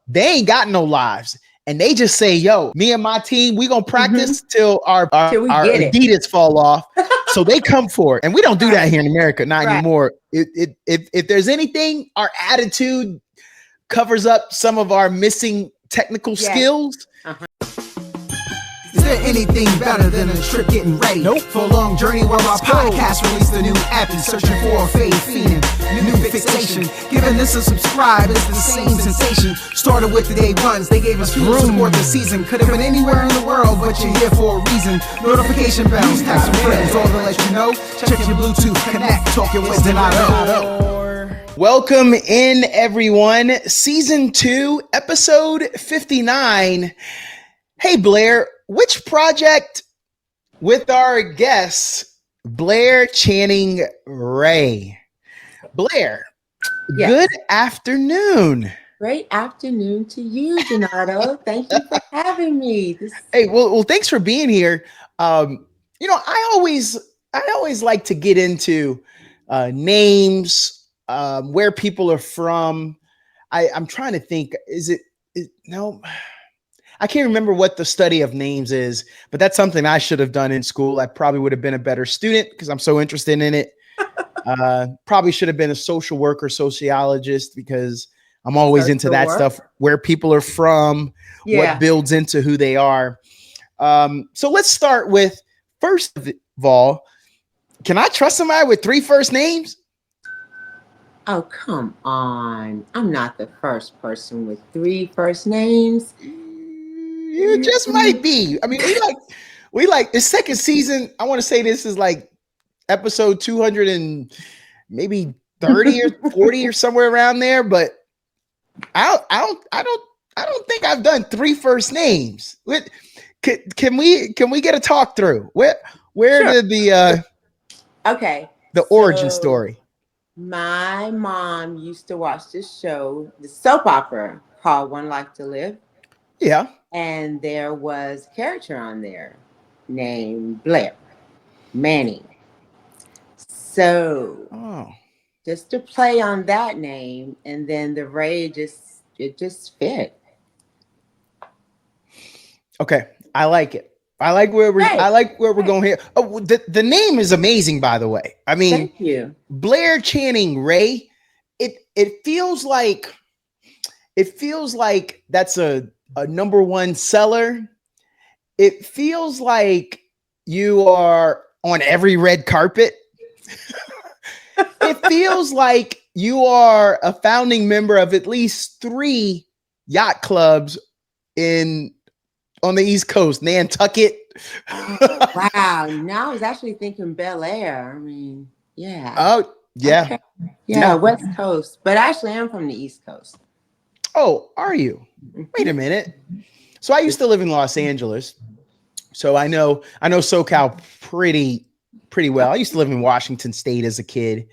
they ain't got no lives. And they just say, yo, me and my team, we gonna practice till our Till we get it. Adidas fall off. So they come for it. And we don't do that here in America, not Right. anymore. If there's anything, our attitude covers up some of our missing technical skills. Is there anything better than a trip getting ready? Nope. For a long journey where our podcast released a new app and searching for a fade fiend. New fixation. Giving this a subscribe is the same sensation. Started with the day ones. They gave us fuel to support the season. Could have been anywhere in the world, but you're here for a reason. Notification bells, text some friends, all to let you know. Check your Bluetooth, connect, talking with Donato. Welcome in, everyone. Season 2, episode 59. Hey, Blair, which project with our guest, Blair Channing Ray? Blair, Yes. Good afternoon. Great afternoon to you, Donato. Thank you for having me. Hey, well, thanks for being here. I always like to get into names, where people are from. I'm trying to think. No? I can't remember what the study of names is, but that's something I should have done in school. I probably would have been a better student because I'm so interested in it. Probably should have been a social worker, sociologist, because I'm always into that stuff, where people are from, what builds into who they are. So let's start with, first of all, can I trust somebody with 3 first names? Oh, come on. I'm not the first person with 3 first names. You just might be. I mean, we like the second season. I want to say this is like episode 200 and maybe 30 or 40 or somewhere around there. But I don't think I've done 3 first names. Can we get a talk through? Where Sure. did the origin story? My mom used to watch this show, the soap opera called One Life to Live. Yeah. And there was a character on there named Blair Manning. So just to play on that name, and then the Ray just fit. Okay, I like it. I like where we're going here. Oh, the name is amazing, by the way. I mean, Thank you. Blair Channing Ray. It feels like that's a number 1 seller. It feels like you are on every red carpet. It feels like you are a founding member of at least 3 yacht clubs on the East Coast, Nantucket. Wow. Now I was actually thinking Blair. I mean, yeah. Oh, yeah. Okay. Yeah, West Coast. But actually, I'm from the East Coast. Oh, are you? Wait a minute. So I used to live in Los Angeles. So I know SoCal pretty well. I used to live in Washington State as a kid.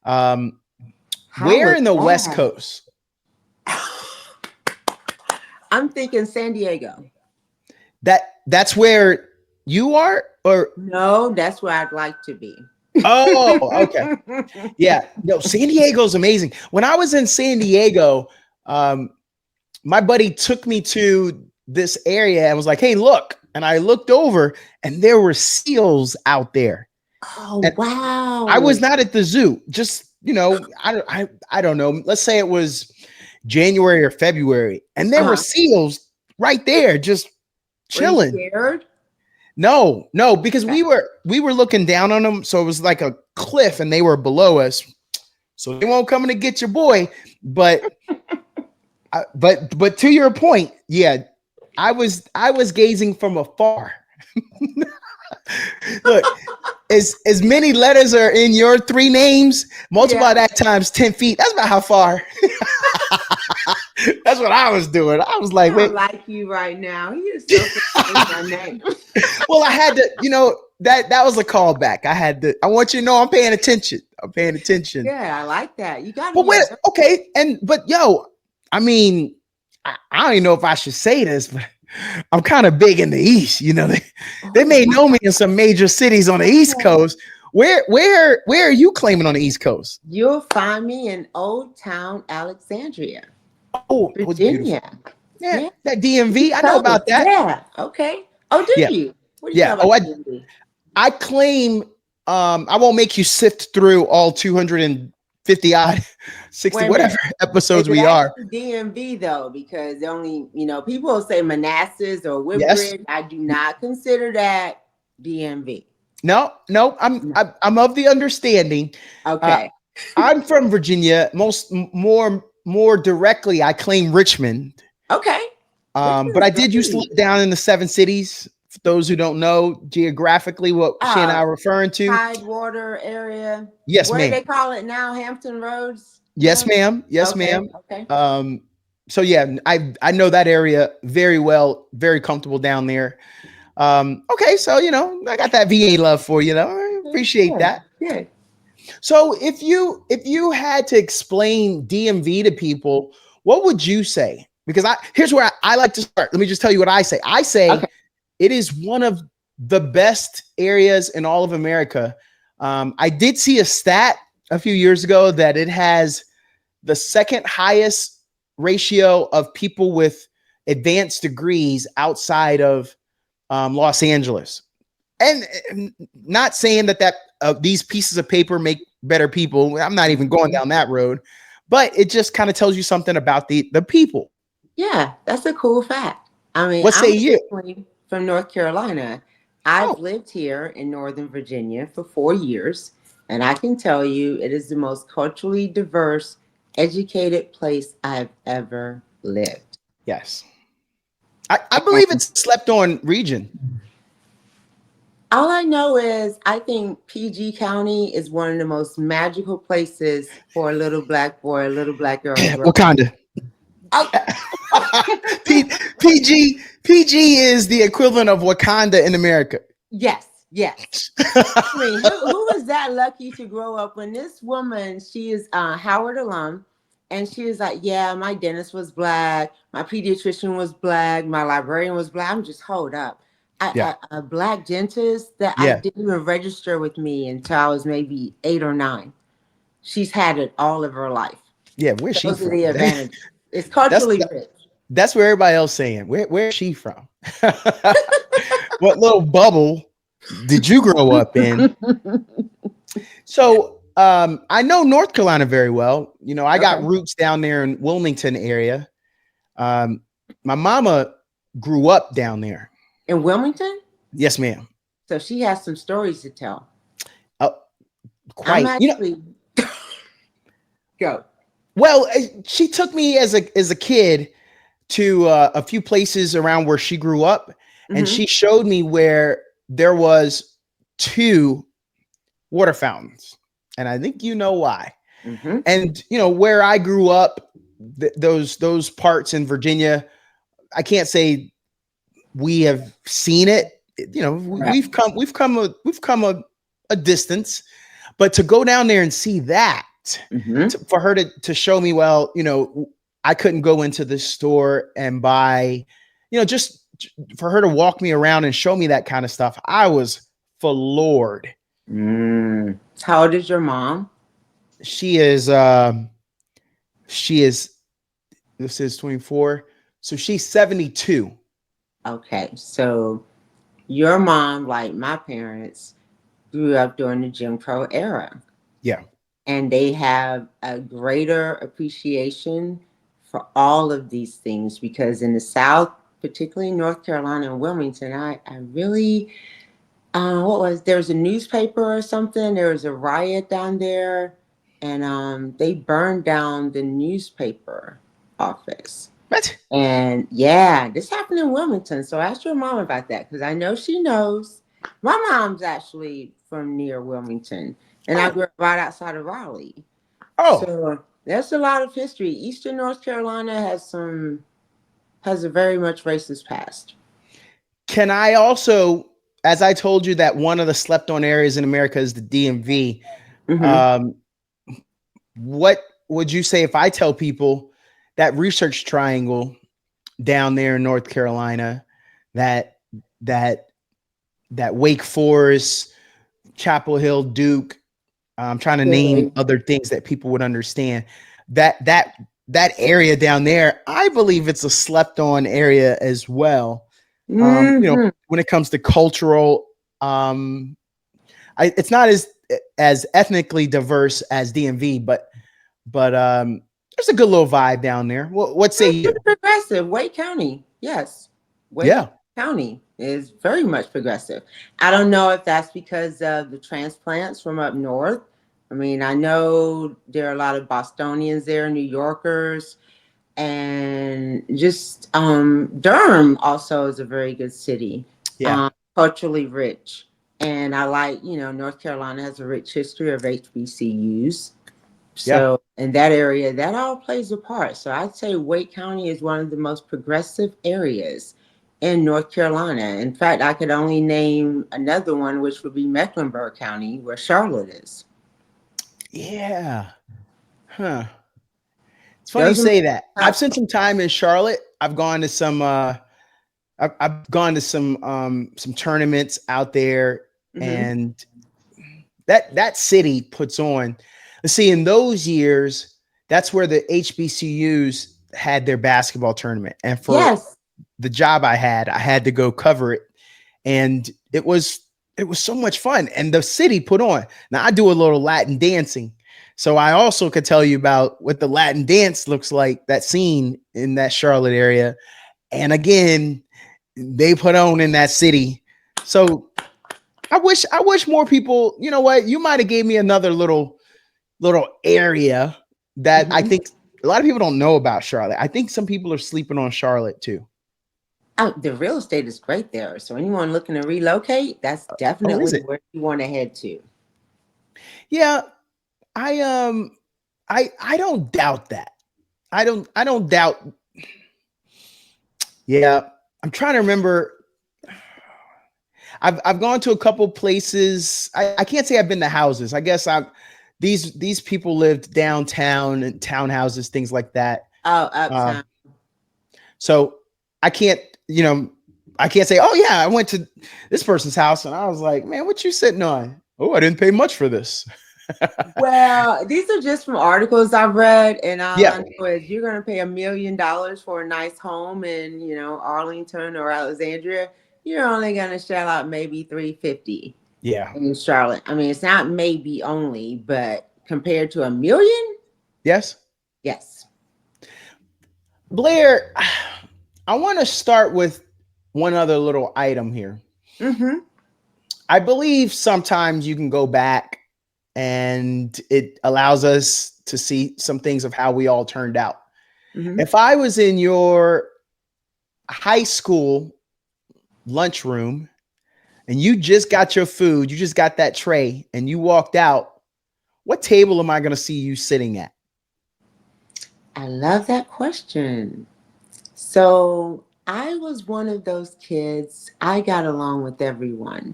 Where in the West Coast? I'm thinking San Diego. That's where you are? Or no, that's where I'd like to be. Oh, okay. Yeah. No, San Diego's amazing. When I was in San Diego, my buddy took me to this area and was like, hey, look. And I looked over and there were seals out there. Oh, and wow. I was not at the zoo. Just, I don't know. Let's say it was January or February. And there were seals right there just chilling. Were you scared? No, because we were looking down on them. So it was like a cliff and they were below us. So they won't come in to get your boy. But but to your point, yeah, I was gazing from afar. Look, as many letters are in your 3 names, multiply that times 10 feet. That's about how far. That's what I was doing. I was like, wait, like you right now. He is so my name. Well, I had to, that was a callback. I want you to know I'm paying attention. Yeah, I like that. You got it. But wait, okay. But I mean, I don't even know if I should say this, but I'm kind of big in the East. They may know me in some major cities on the East Coast. Where are you claiming on the East Coast? You'll find me in Old Town Alexandria. Oh, it was beautiful. Virginia. Yeah, Yeah. that You DMV. I know covered. about that. Yeah. Okay. Oh, do Yeah, you? What do you know yeah. about DMV? I claim I won't make you sift through all 250 odd 60 Wait a whatever minute. Is episodes it we are. actually DMV though? Because only, people will say Manassas or Yes. Woodbridge. I do not consider that DMV. No, no, I'm No. I'm, I'm of the understanding. Uh, Okay. I'm from Virginia. More directly, I claim Richmond. Okay. But I Richmond's did used to great. live down in the Seven Cities. For those who don't know geographically what Shay and I Uh, are referring to. Tidewater area. Yes, What do ma'am. they call it now? Hampton Roads? Yes, ma'am. Yes, Okay. ma'am. Okay. Um, so yeah, I know that area very well, very comfortable down there. Okay, so I got that VA love for you, though. I appreciate Yeah. that. Yeah. So if you had to explain DMV to people, what would you say? Because here's where I like to start. Let me just tell you what I say. I say Okay. it is one of the best areas in all of America. I did see a stat a few years ago that it has the second highest ratio of people with advanced degrees outside of Los Angeles. And not saying that these pieces of paper make better people. I'm not even going Mhm. down that road, but it just kind of tells you something about the people. Yeah, that's a cool fact. I mean, What say I'm you? originally from North Carolina. I've Oh, lived here in Northern Virginia for 4 years, and I can tell you it is the most culturally diverse, educated place I've ever lived. yes. I believe it's a slept on region. All I know is I think PG County is one of the most magical places for a little black boy, a little black girl to grow up. Wakanda. Oh, PG is the equivalent of Wakanda in America. yes, yes. I mean, who is that lucky to grow up when this woman, she is Howard alum, and she is like, yeah, my dentist was black, my pediatrician was black, my librarian was black. I'm just hold up. Yeah. A black dentist that I Yeah. didn't even register with me until I was maybe 8 or 9. She's had it all of her life. Yeah. Where's she Those are from? the advantages. It's That's culturally rich. that's where everybody else saying. Where's she from? What little bubble did you grow up in? So I know North Carolina very well. I got Okay. roots down there in Wilmington area. Um, my mama grew up down there. In Wilmington, Yes, ma'am. so she has some stories to tell. Uh, I'm quite. actually go. Well, she took me as a kid to a few places around where she grew up, and Hmm. she showed me where there was two water fountains, and I think you know why. Hmm. And where I grew up, those parts in Virginia, I can't say we have seen it. Right. We've come a distance, but to go down there and see that, Hmm. for her to show me, well, I couldn't go into this store and buy, just for her to walk me around and show me that kind of stuff. I was floored. Mm. How old is your mom? She is this is 24, so she's 72. Okay, so your mom, like my parents, grew up during the Jim Crow era, Yeah. and they have a greater appreciation for all of these things because in the South, particularly North Carolina and Wilmington, I really what was there was a newspaper or something. There was a riot down there, and they burned down the newspaper office. What? And yeah, this happened in Wilmington. So ask your mom about that because I know she knows. My mom's actually from near Wilmington, and I Oh. grew up right outside of Raleigh. Oh. So there's a lot of history. Eastern North Carolina has a very much racist past. Can I also, as I told you, that one of the slept on areas in America is the DMV? Hmm. Um, what would you say if I tell people that research triangle down there in North Carolina, that that that Wake Forest, Chapel Hill, Duke? I'm trying to name Really? other things that people would understand. That that area down there, I believe it's a slept on area as well. Hmm. When it comes to cultural, um, it's not as ethnically diverse as DMV, but there's a good little vibe down there. What say It's you? pretty progressive. Wake County, yes. Wake Yeah, County is very much progressive. I don't know if that's because of the transplants from up north. I mean, I know there are a lot of Bostonians there, New Yorkers, and just Durham also is a very good city, yeah, culturally rich. And I like, North Carolina has a rich history of HBCUs. yeah. So in that area, that all plays a part. So I'd say Wake County is one of the most progressive areas in North Carolina. In fact, I could only name another one, which would be Mecklenburg County, where Charlotte is. Yeah. Huh. It's funny you Those are my say that. I've top. spent some time in Charlotte. I've gone to I've gone to some tournaments out there, Mm-hmm. and that city puts on. Let's see, in those years, that's where the HBCUs had their basketball tournament. And for Yes. the job I had to go cover it. And it was so much fun. And the city put on. Now I do a little Latin dancing. So I also could tell you about what the Latin dance looks like, that scene in that Charlotte area. And again, they put on in that city. So I wish more people, you know what, you might have gave me another little area that I Mm-hmm. think a lot of people don't know about Charlotte. I think some people are sleeping on Charlotte too. The real estate is great there. So anyone looking to relocate, that's Oh, definitely is it? where you want to head to. Yeah, I I don't doubt that. I don't doubt. Yeah, I'm trying to remember. I've gone to a couple places. I can't say I've been to houses. I guess I've these people lived downtown and townhouses, things like that. Oh, Uh, uptown. so I can't, you know, I can't say, oh yeah, I went to this person's house and I was like, man, what you sitting on? Oh, I didn't pay much for this. Well, these are just from articles I've read, and all Yeah, I know is you're going to pay $1 million for a nice home in, Arlington or Alexandria. You're only going to shell out maybe 350 yeah, in Charlotte. I mean, it's not maybe only, but compared to 1 million, yes. yes. Blair, I want to start with one other little item here. Mm-hmm. I believe sometimes you can go back and it allows us to see some things of how we all turned out. Mm-hmm. If I was in your high school lunchroom and you just got your food, you just got that tray and you walked out, what table am I going to see you sitting at? I love that question. So I was one of those kids. I got along with everyone.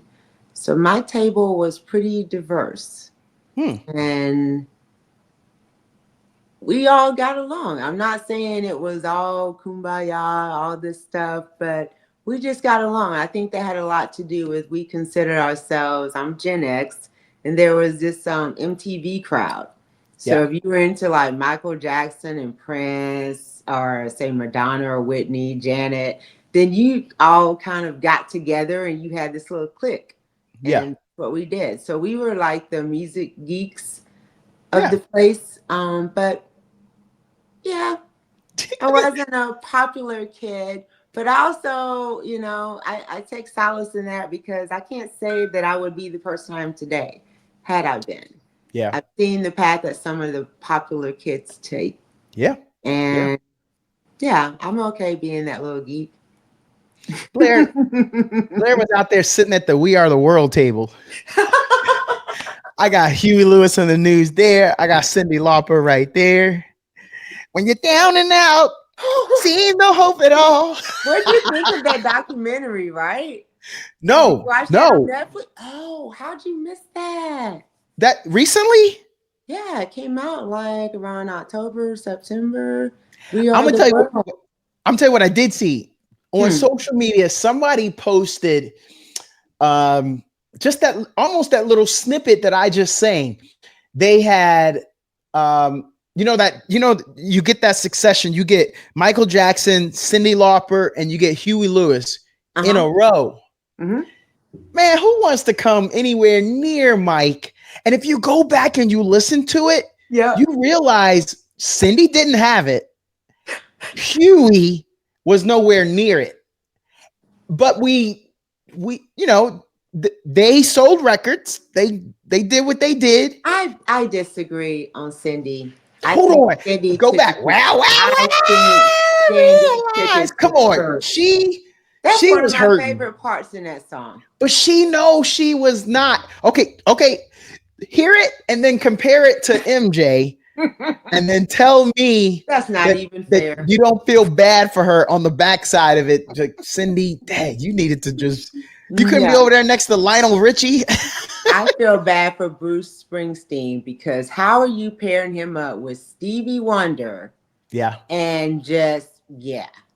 So my table was pretty diverse. Hmm. And we all got along. I'm not saying it was all kumbaya, all this stuff, but we just got along. I think that had a lot to do with we considered ourselves, I'm Gen X, and there was this MTV crowd. So Yeah. if you were into like Michael Jackson and Prince, or say Madonna or Whitney, Janet, then you all kind of got together and you had this little clique. Yeah. And what we did. So we were like the music geeks of Yeah. the place. But yeah, I wasn't a popular kid, but also, I take solace in that because I can't say that I would be the person I am today had I been. Yeah. I've seen the path that some of the popular kids take. Yeah. Yeah. And yeah, I'm okay being that little geek. Blair, Blair was out there sitting at the We Are the World table. I got Huey Lewis on the news there. I got Cyndi Lauper right there. When you're down and out, seeing no hope at all. What do you think of that documentary, right? Did you No, watch that on no. Netflix? Oh, how'd you miss that? That recently? Yeah, it came out like around October, September. We I'm are gonna the tell you. world. I'm tell you what I did see on Hmm. social media. Somebody posted um, just that almost that little snippet that I just sang. They had you get that succession. You get Michael Jackson, Cyndi Lauper, and you get Huey Lewis in a row. Mm-hmm. Man, who wants to come anywhere near Mike? And if you go back and you listen to it, you realize Cyndi didn't have it. Huey was nowhere near it. But they sold records. They did what they did. I disagree on Cyndi. Hold on. Cyndi Go back. Wow. Come on. That's She one was of my hurting. favorite parts in that song. But she knows she was not. Okay. Hear it and then compare it to MJ and then tell me that's not even fair. That you don't feel bad for her on the backside of it. Like, Cyndi, dang, you needed to just, you couldn't be over there next to Lionel Richie. I feel bad for Bruce Springsteen because how are you pairing him up with Stevie Wonder? Yeah. And just,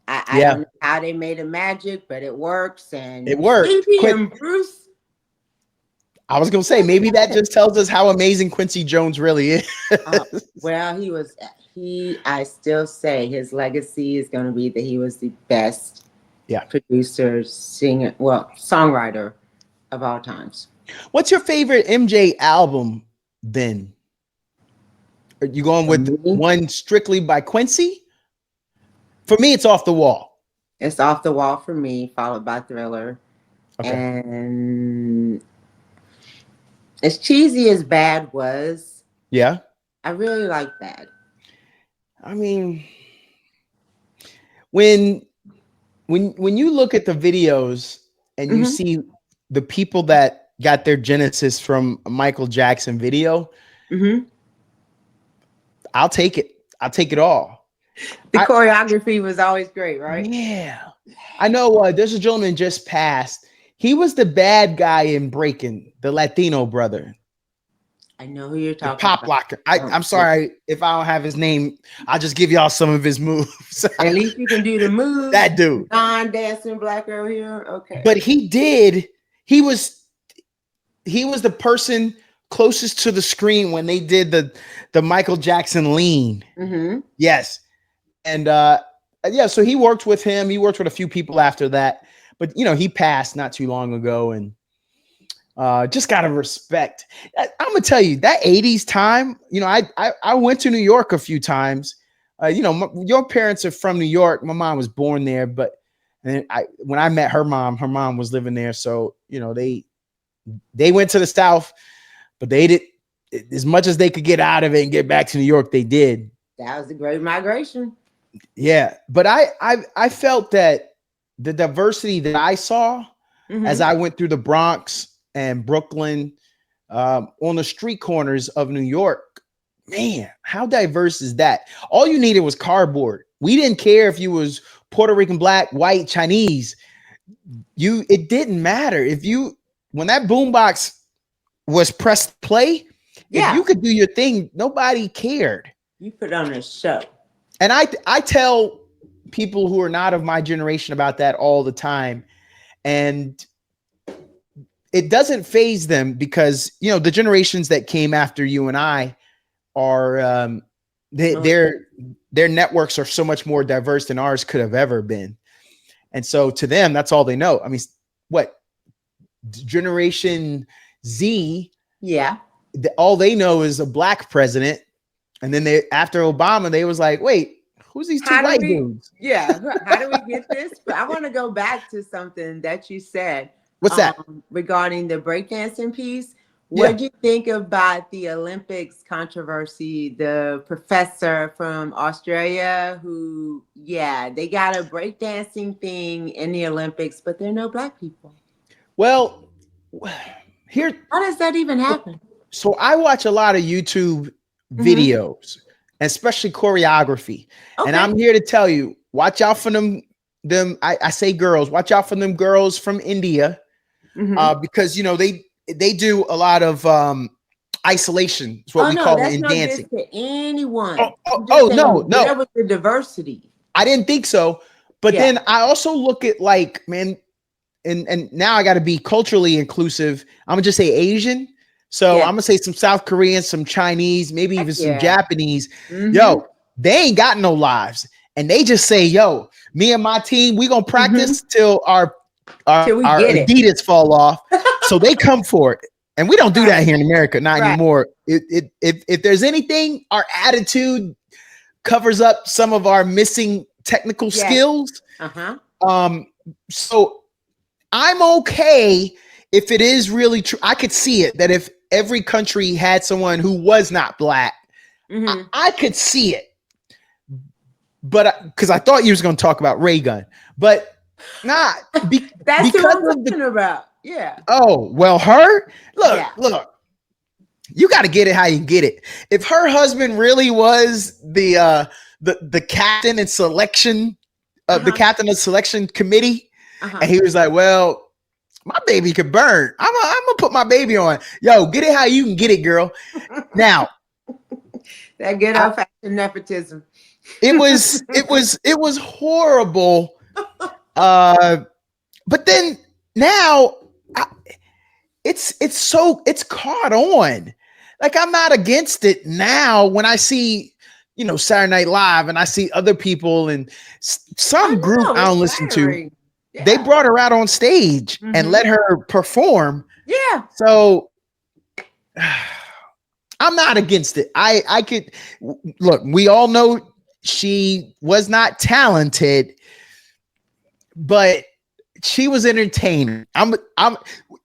I don't know how they made it magic, but it works. And it worked. Stevie and Bruce. I was going to say, maybe that just tells us how amazing Quincy Jones really is. Well, I still say his legacy is going to be that he was the best producer, singer, songwriter of all times. What's your favorite MJ album then? Are you going with one strictly by Quincy? For me, it's Off the Wall. It's Off the Wall for me, followed by Thriller. Okay. And as cheesy as Bad was, I really like Bad. I mean, when you look at the videos and you see the people that got their genesis from a Michael Jackson video, I'll take it. I'll take it all. The choreography was always great, right? Yeah. I know there's a gentleman just passed. He was the bad guy in Breaking, the Latino brother. I know who you're talking Pop about. Locker. I'm sorry if I don't have his name. I'll just give y'all some of his moves. At least you can do the moves. That dude. Non-dancing black girl here. Okay. But he was the person closest to the screen when they did the Michael Jackson lean. Yes. And so he worked with him. He worked with a few people after that. But, he passed not too long ago, and just got to respect. I'm going to tell you, that 80s time, I went to New York a few times. Your parents are from New York. My mom was born there, but when I met her mom was living there. So, they went to the South, but they did as much as they could get out of it and get back to New York. They did. That was a great migration. Yeah. But I felt that the diversity that I saw as I went through the Bronx and Brooklyn, on the street corners of New York, man, how diverse is that? All you needed was cardboard. We didn't care if you was Puerto Rican, black, white, Chinese. It didn't matter. When that boombox was pressed play, if you could do your thing, nobody cared. You put on a show. And I tell people who are not of my generation about that all the time. And it doesn't faze them because, the generations that came after you and I are, their networks are so much more diverse than ours could have ever been. And so to them, that's all they know. I mean, what Generation Z? Yeah. All they know is a black president. And then after Obama, they was like, wait, who's these two white dudes? Yeah. How do we get this? But I want to go back to something that you said. What's that? Regarding the breakdancing piece. What do you think about the Olympics controversy? The professor from Australia who, they got a breakdancing thing in the Olympics, but there are no black people. Well, how does that even happen? So I watch a lot of YouTube videos, especially choreography. Okay. And I'm here to tell you, watch out for them. I say girls, watch out for them girls from India, because they do a lot of isolation. Is what we call it in dancing. To anyone. No. There was the diversity. I didn't think so, but then I also look at and now I got to be culturally inclusive. I'm gonna just say Asian. So Yeah. I'm gonna say some South Korean, some Chinese, maybe Heck even some yeah. Japanese. Mm-hmm. Yo, they ain't got no lives. And they just say, yo, me and my team, we gonna Mm-hmm. practice till our, Till we our get it. Adidas fall off. So they come for it. And we don't do that Right. here in America, not Right. anymore. If there's anything, our attitude covers up some of our missing technical Yes. skills. Uh-huh. Um, so I'm okay if it is really true. I could see it that if every country had someone who was not black, Mm-hmm. I could see it. But because I thought you was going to talk about Ray Gun, but not That's who because I'm of the. talking about. Yeah. Oh well, her Yeah. look. You got to get it how you get it. If her husband really was the captain and selection, the Uh-huh. captain of the selection committee, and Uh-huh. he was like, "Well, my baby could burn. I'm gonna put my baby on. Yo, get it how you can get it, girl." Now, That good I, old fashioned nepotism. it was horrible. Uh, but then now I, it's caught on. Like I'm not against it now when I see Saturday Night Live and I see other people and I some group know I it's don't listen to. flattering. They Yeah. brought her out on stage and Mm-hmm. let her perform. Yeah. So I'm not against it. I could look. We all know she was not talented, but she was entertaining. I'm.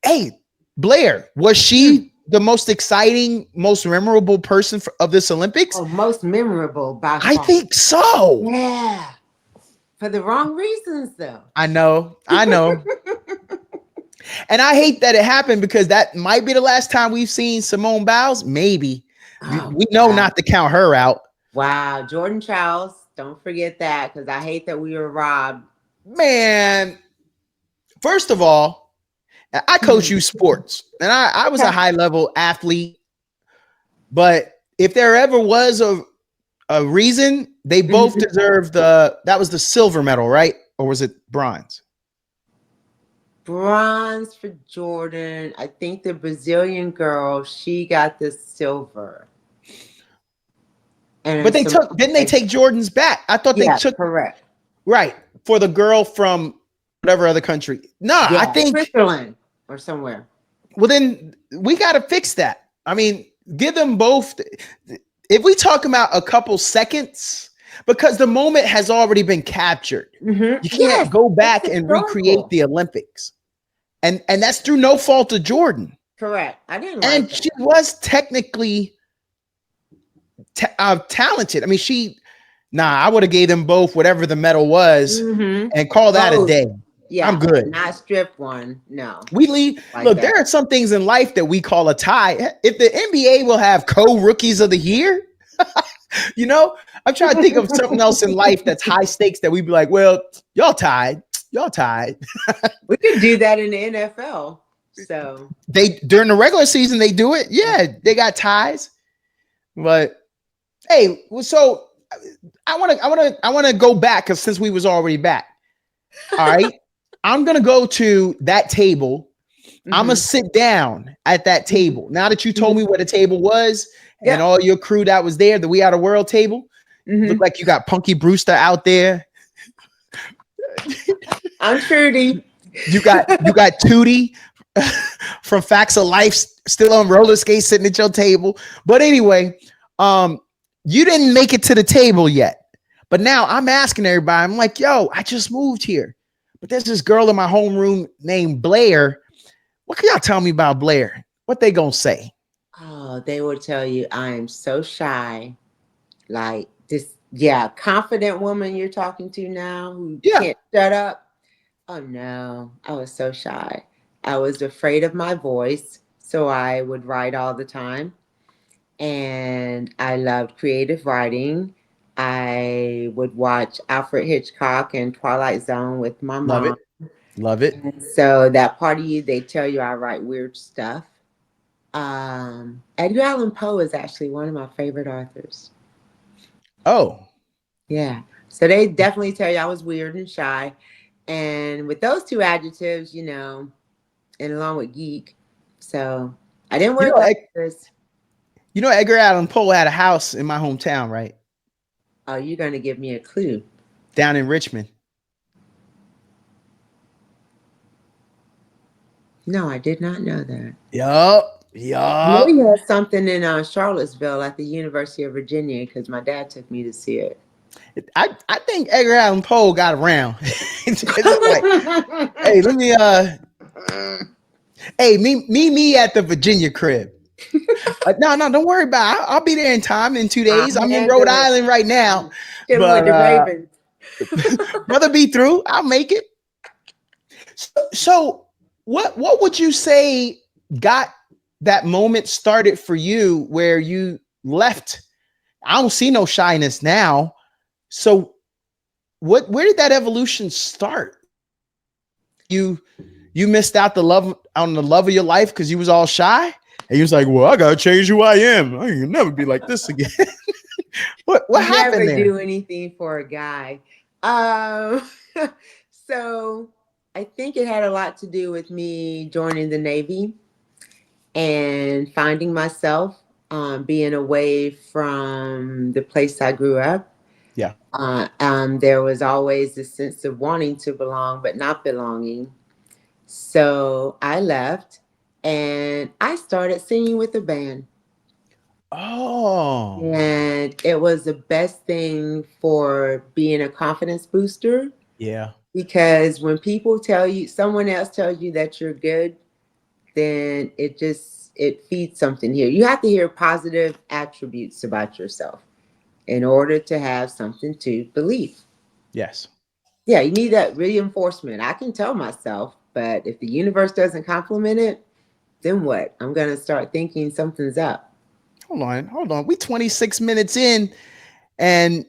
Hey, Blair, was Mm. she the most exciting, most memorable person of this Olympics? Oh, most memorable by I far. think so. Yeah. For the wrong reasons, though. I know. And I hate that it happened because that might be the last time we've seen Simone Biles. Maybe Oh, we know wow. not to count her out. Wow. Jordan Charles. Don't forget that because I hate that we were robbed. Man, first of all, I coach Mhm. you sports, and I was a Okay. high level athlete. But if there ever was a reason, they both Mhm. deserve that was the silver medal, right? Or was it bronze? Bronze for Jordan. I think the Brazilian girl, she got the silver. But And they some, didn't they take Jordan's back? I thought they yeah, took correct. right for the girl from whatever other country. No, I Yeah, think Switzerland or somewhere. well then we got to fix that. I mean, give them both. If we talk about a couple seconds, because the moment has already been captured, Mm-hmm. you Yes, can't go it's back and recreate historical. the Olympics, and that's through no fault of Jordan. Correct. I didn't like And she that. was technically talented. I mean, I would have gave them both whatever the medal was Mm-hmm. and call that a Both. day. I'm Yeah, good. not strip one. No, We leave. like Look, that. there are some things in life that we call a tie. If the NBA will have co-rookies of the year, you know, I'm trying to think of something else in life that's high stakes that we'd be like, well, y'all tied. Y'all tied. We could do that in the NFL. So They during the regular season they do it. Yeah, they got ties. But hey, so I want to go back because since we was already back. All right. I'm gonna go to that table. I'm gonna mhm. sit down at that Mhm. table. Now that you told Mhm. me what the table was and Yep. all your crew that was there, the We Are the World table, look Hmm. like you got Punky Brewster out there. I'm Trudy. You got Tootie from Facts of Life still on roller skates sitting at your table. But anyway, you didn't make it to the table yet. But now I'm asking everybody, I'm like, yo, I just moved here. But there's this girl in my homeroom named Blair. What can y'all tell me about Blair? What they gonna say? Oh, they will tell you I am so shy. Like this, yeah, confident woman you're talking to now who Yeah, can't shut up. Oh no, I was so shy. I was afraid of my voice, so I would write all the time. And I loved creative writing. I would watch Alfred Hitchcock and Twilight Zone with my love mom. it. Love it. And so that part of you, they tell you I write weird stuff. Edgar Allan Poe is actually one of my favorite authors. Oh, Yeah. So they definitely tell you I was weird and shy. And with those two adjectives, and along with geek. So I didn't You wear know, glasses. Edgar Allan Poe had a house in my hometown, right? Oh, you're gonna give me a clue. Down in Richmond. No, I did not know that. Yup. I know Yup. he had something in Charlottesville at the University of Virginia because my dad took me to see it. I think Edgar Allan Poe got around. It's like, hey, let me hey, me at the Virginia crib. No, don't worry about it. I'll be there in time in 2 days. I'll I'm in Rhode handle it. Island right now. Chilling with But the Ravens. brother be through. I'll make it. So what would you say got that moment started for you where you left? I don't see no shyness now. So where did that evolution start? You missed out the love of your life because you was all shy? And you was like, well, I gotta change who I am. I can never be like this again. What happened Never there? do anything for a guy. Um, so I think it had a lot to do with me joining the Navy and finding myself being away from the place I grew up. Yeah. There was always this sense of wanting to belong, but not belonging. So I left and I started singing with a band. Oh, And it was the best thing for being a confidence booster yeah. because when people tell you, someone else tells you that you're good, then it feeds something here. You have to hear positive attributes about yourself in order to have something to believe. Yes. Yeah, you need that reinforcement. I can tell myself, but if the universe doesn't compliment it, then what? I'm going to start thinking something's up. Hold on. We 26 minutes in and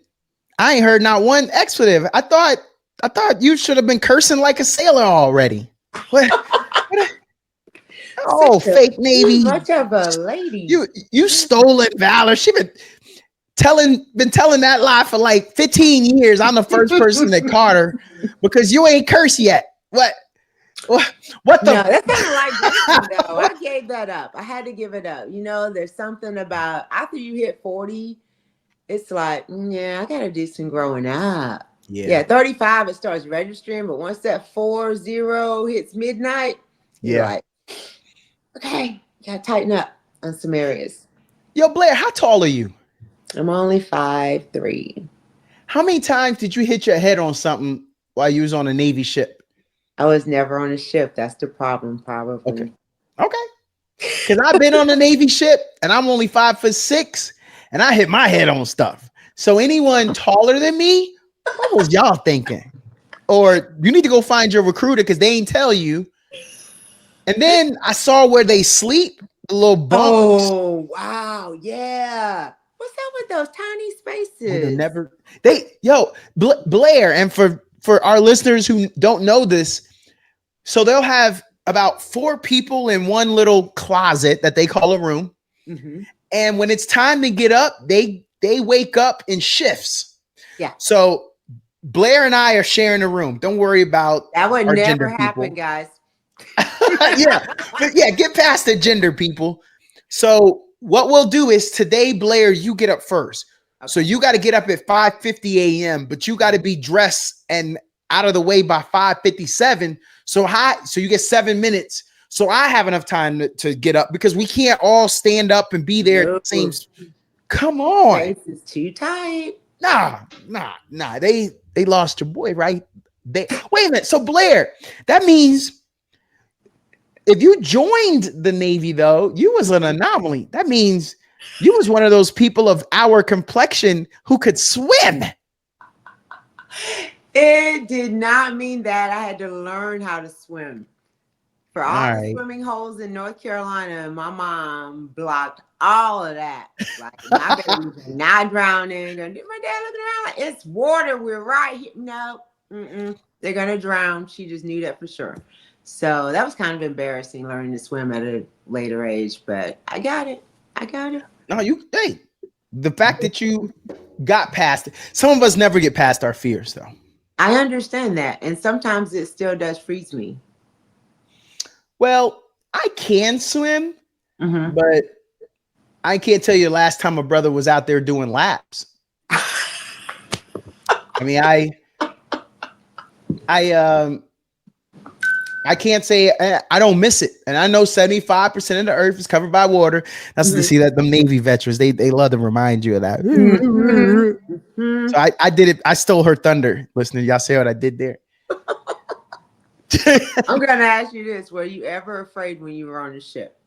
I ain't heard not one expletive. I thought you should have been cursing like a sailor already. What oh, fake Too Navy. much of a lady. You stolen valor. She been telling that lie for like 15 years. I'm the first person that caught her because you ain't cursed yet. What No, the that's kind of like drinking, though. I gave that up. I had to give it up. There's something about after you hit 40, it's like, yeah, I got to do some growing up. Yeah, 35, it starts registering. But once that 40 hits midnight, you're like, okay, got to tighten up on some areas. Yo, Blair, how tall are you? I'm only 5'3". How many times did you hit your head on something while you was on a Navy ship? I was never on a ship. That's the problem, probably. Okay. Because I've been on a Navy ship and I'm only 5'6" and I hit my head on stuff. So anyone taller than me, what was y'all thinking? Or you need to go find your recruiter because they ain't tell you. And then I saw where they sleep, the little bunks. Oh, wow. Yeah. What's up with those tiny spaces? Blair, and for our listeners who don't know this, so they'll have about 4 people in one little closet that they call a room. Mm-hmm. And when it's time to get up, they wake up in shifts. Yeah. So Blair and I are sharing a room. Don't worry about that would our never gender happen, people. guys. yeah, get past the gender people. So what we'll do is today, Blair, you get up first. Okay. So you got to get up at 5:50 a.m., but you got to be dressed and out of the way by 5:57. So you get 7 minutes. So I have enough time to get up because we can't all stand up and be there. It seems. Come on. Space is too tight. Nah. They lost your boy, right? Wait a minute. So Blair, that means if you joined the Navy, though, you was an anomaly. That means you was one of those people of our complexion who could swim. It did not mean that. I had to learn how to swim. For all the swimming holes in North Carolina, my mom blocked all of that. Like, my baby's not drowning. And my dad looking around like, it's water. We're right here. No, they're going to drown. She just knew that for sure. So that was kind of embarrassing learning to swim at a later age, but I got it. No, the fact that you got past it. Some of us never get past our fears, though. I understand that. And sometimes it still does freeze me. Well, I can swim, Mm-hmm. but I can't tell you the last time a brother was out there doing laps. I mean, I I can't say I don't miss it, and I know 75% of the earth is covered by water. That's to see that the Navy veterans they love to remind you of that. Mm-hmm. Mm-hmm. So I did it. I stole her thunder. Listening, y'all see what I did there? I'm gonna ask you this: were you ever afraid when you were on the ship?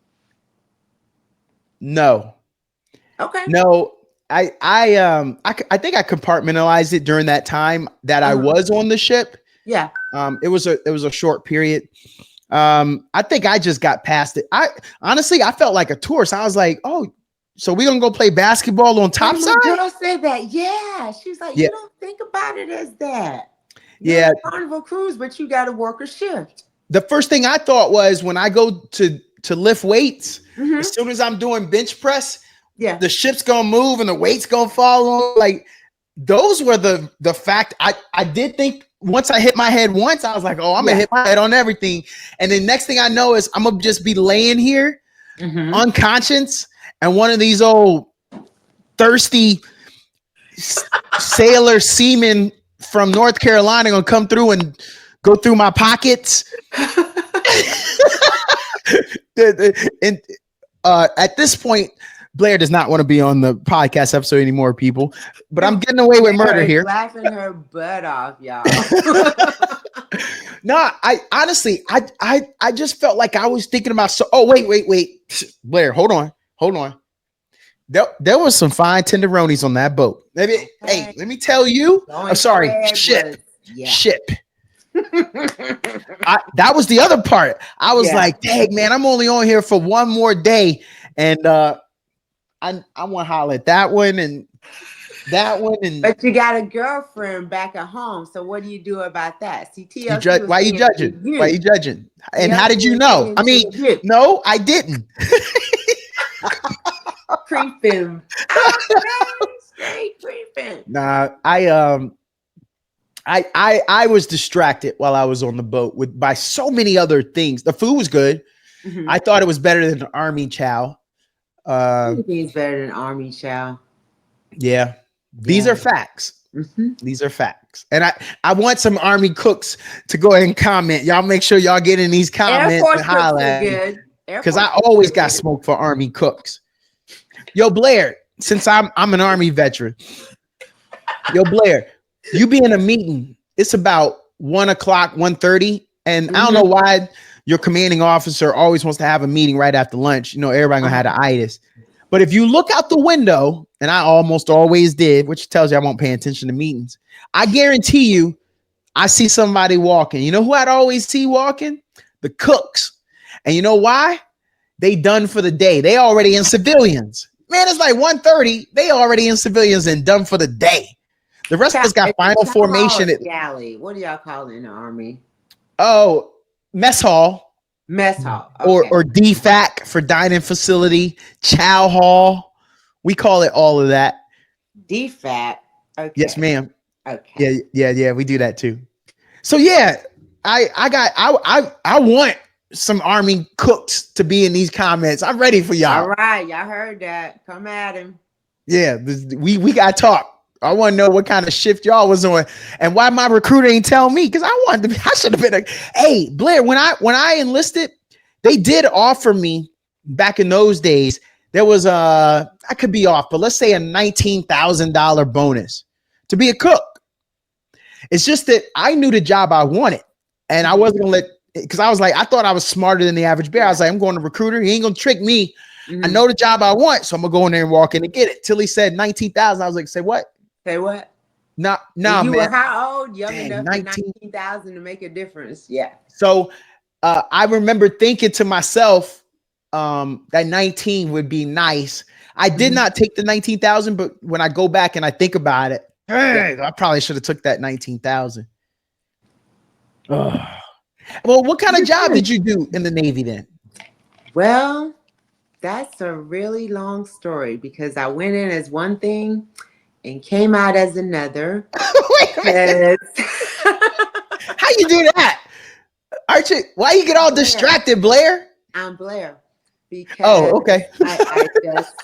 No, Okay. no. I think I compartmentalized it during that time that I Uh-huh. was on the ship. Yeah. It was a short period. I think I just got past it. I honestly I felt like a tourist. I was like, oh, so we gonna go play basketball on Yeah, my topside? girl said that. Yeah. She's like, Yeah, you don't think about it as that. You're on yeah. a Carnival cruise, but you got to work a shift. The first thing I thought was when I go to lift weights, Mm-hmm. as soon as I'm doing bench press, Yeah. the ship's gonna move and the weight's gonna fall on. Like those were the fact. I did think once I hit my head once, I was like, oh, I'm gonna Yeah. hit my head on everything. And then next thing I know is I'm gonna just be laying here Mm-hmm. unconscious, and one of these old thirsty sailor seamen from North Carolina gonna come through and go through my pockets. And at this point, Blair does not want to be on the podcast episode anymore, people. But I'm getting away with murder Blair is here. laughing her butt off, y'all. No, I honestly, I just felt like I was thinking about. So, oh wait, Blair, hold on. There was some fine tenderonis on that boat. Maybe, Okay. hey, let me tell you. Going I'm sorry, Fred ship, was- yeah. ship. That was the other part. I was Yeah. like, dang, man, I'm only on here for one more day. And I want to holler at that one and that one. And But you got a girlfriend back at home, so what do you do about that? See, TLC was why you being judging? to Why you judging? And how did TLC you was know? being I mean, to you. no, I didn't. Creeping. Okay, straight creeping. Nah, I was distracted while I was on the boat by so many other things. The food was good. Mm-hmm. I thought it was better than the army chow. Anything's better than Army Chow. Yeah, these Yeah. are facts. Mm-hmm. These are facts. And I want some army cooks to go ahead and comment. Y'all make sure y'all get in these Air comments Force and cooks holler are at me. good. Because I always got smoke for army cooks. Yo, Blair, since I'm an army veteran. Yo, Blair, you be in a meeting. It's about 1:00, 1:30. And I don't know why your commanding officer always wants to have a meeting right after lunch. You know, everybody gonna have the itis. But if you look out the window, and I almost always did, which tells you I won't pay attention to meetings, I guarantee you, I see somebody walking. You know who I'd always see walking? The cooks. And you know why? They done for the day. They already in civilians. Man, it's like 1:30. They already in civilians and done for the day. The rest of us got final formation. Galley. What do y'all call it in the Army? Oh, mess hall. Mess hall. Okay. Or DFAC for dining facility, chow hall. We call it all of that. DFAC. Okay. Yes, ma'am. Okay. Yeah. We do that too. So yeah, I want some army cooks to be in these comments. I'm ready for y'all. All right, y'all heard that. Come at him. Yeah, we got to talk. I want to know what kind of shift y'all was on and why my recruiter ain't tell me, because I should have been like, hey, Blair, when I enlisted, they did offer me back in those days. There was I could be off, but let's say a $19,000 bonus to be a cook. It's just that I knew the job I wanted, and I wasn't gonna let, because I was like, I thought I was smarter than the average bear. I was like, I'm going to recruiter. He ain't gonna trick me. I know the job I want, so I'm gonna go in there and walk in and get it. Till he said 19,000. I was like, say what? Say what? Nah, You man. were how old? Young Dang, enough for 19,000 to make a difference. Yeah. So I remember thinking to myself that 19 would be nice. I did not take the 19,000, but when I go back and I think about it, hey, I probably should have took that 19,000. Well, what kind of job did you do in the Navy then? Well, that's a really long story because I went in as one thing and came out as another. Wait a minute. How you do that? Archie, why you get all distracted, Blair? I'm Blair. because Oh, okay. I just,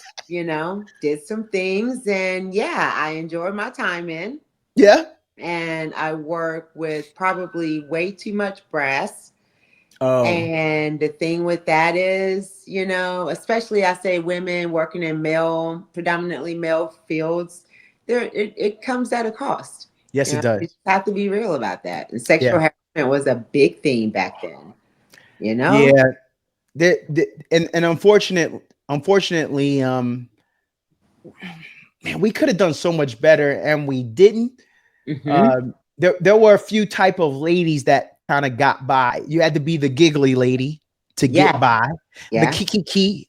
did some things, and yeah, I enjoyed my time in. Yeah. And I work with probably way too much brass. Oh, And the thing with that is, especially I say women working in predominantly male fields, it comes at a cost. yes, it You does. just have to be real about that. And sexual Yeah. harassment was a big thing back then, you know? Yeah. And unfortunately, man, we could have done so much better, and we didn't. Hmm. There were a few type of ladies that kind of got by. You had to be the giggly lady to get Yeah, by, the yeah. kiki.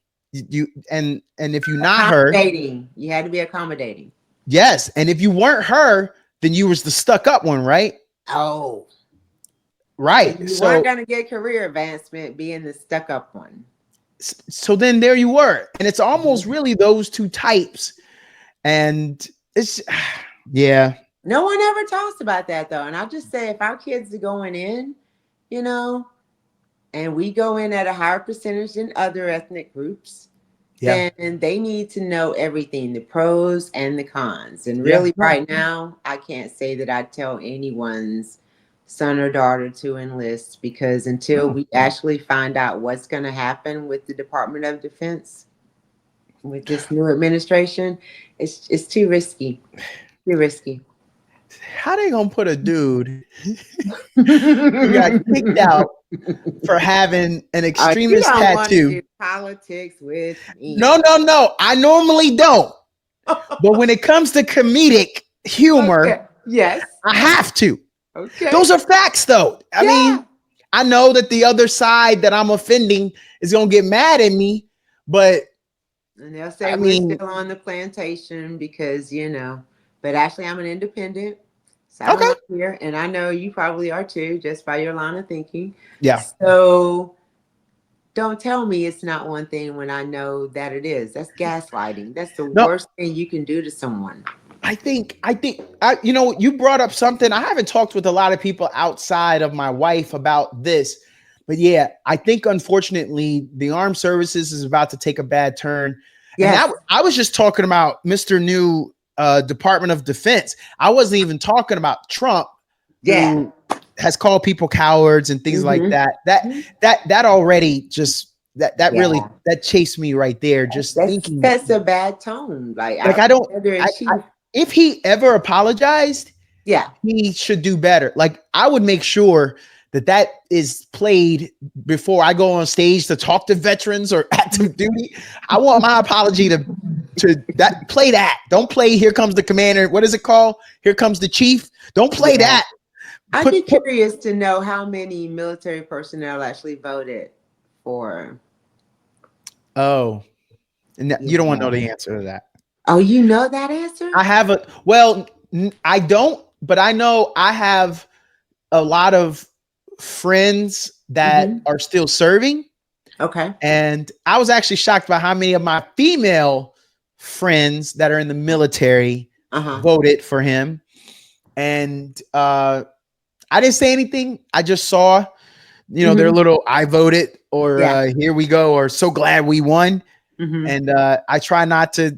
And if you're not her, Accommodating. You had to be accommodating. yes, and if you weren't her, then you was the stuck up one, right? Oh. Right. And you weren't So going to get career advancement being the stuck up one. so then there you were, and it's almost Mhm. really those two types, and it's yeah, No one ever talks about that though. And I'll just say if our kids are going in, you know, and we go in at a higher percentage than other ethnic groups, yeah, then they need to know everything, the pros and the cons. And yeah. really, No, right now, I can't say that I tell anyone's son or daughter to enlist because until no. we actually find out what's going to happen with the Department of Defense with this new administration, it's too risky. Too risky. How they gonna put a dude who got kicked out for having an You extremist don't want to tattoo? do politics with me. No, no, no. I normally don't, but when it comes to comedic humor, Okay. Yes. I have to. Okay. Those are facts, though. I Yeah. mean, I know that the other side that I'm offending is gonna get mad at me, but And they'll say I we're mean, still on the plantation because. But actually, I'm an independent okay, satellite here, and I know you probably are too, just by your line of thinking. yeah. So don't tell me it's not one thing when I know that it is. That's gaslighting. That's the No, worst thing you can do to someone. you brought up something. I haven't talked with a lot of people outside of my wife about this, but yeah, I think unfortunately the armed services is about to take a bad turn. And Yes. I was just talking about Mr. New Department of Defense. I wasn't even talking about Trump, Yeah. who has called people cowards and things like Mm-hmm. that. That already just that really Yeah. that chased me right there. Just That thinking sets a bad tone. Like like our I don't commander in I chief. if he ever apologized, Yeah. he should do better. Like I would make sure that is played before I go on stage to talk to veterans or active duty. I want my apology to that play that. Don't play Here Comes the Commander. What is it called? Here Comes the Chief. Don't play Yeah. that. I'd be Put curious to know how many military personnel actually voted for. oh, and you don't want to know Yeah. the answer to that. Oh, you know that answer? I have a well, I don't, but I know I have a lot of friends that Mm-hmm. are still serving. Okay. And I was actually shocked by how many of my female friends that are in the military Uh-huh. voted for him. And I didn't say anything. I just saw, their Mm-hmm. little I voted or Yeah. here we go or so glad we won. Mm-hmm. And I try not to go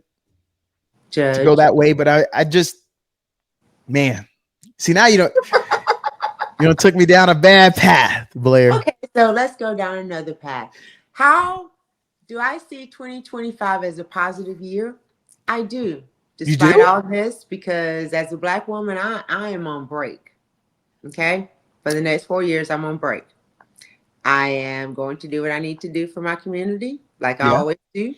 Judge. that way, but I just, man, see now you don't took me down a bad path, Blair. Okay, so let's go down another path. How do I see 2025 as a positive year? I do, You despite do? all this, because as a Black woman, I am on break. Okay. For the next 4 years, I'm on break. I am going to do what I need to do for my community, like I Yeah. always do.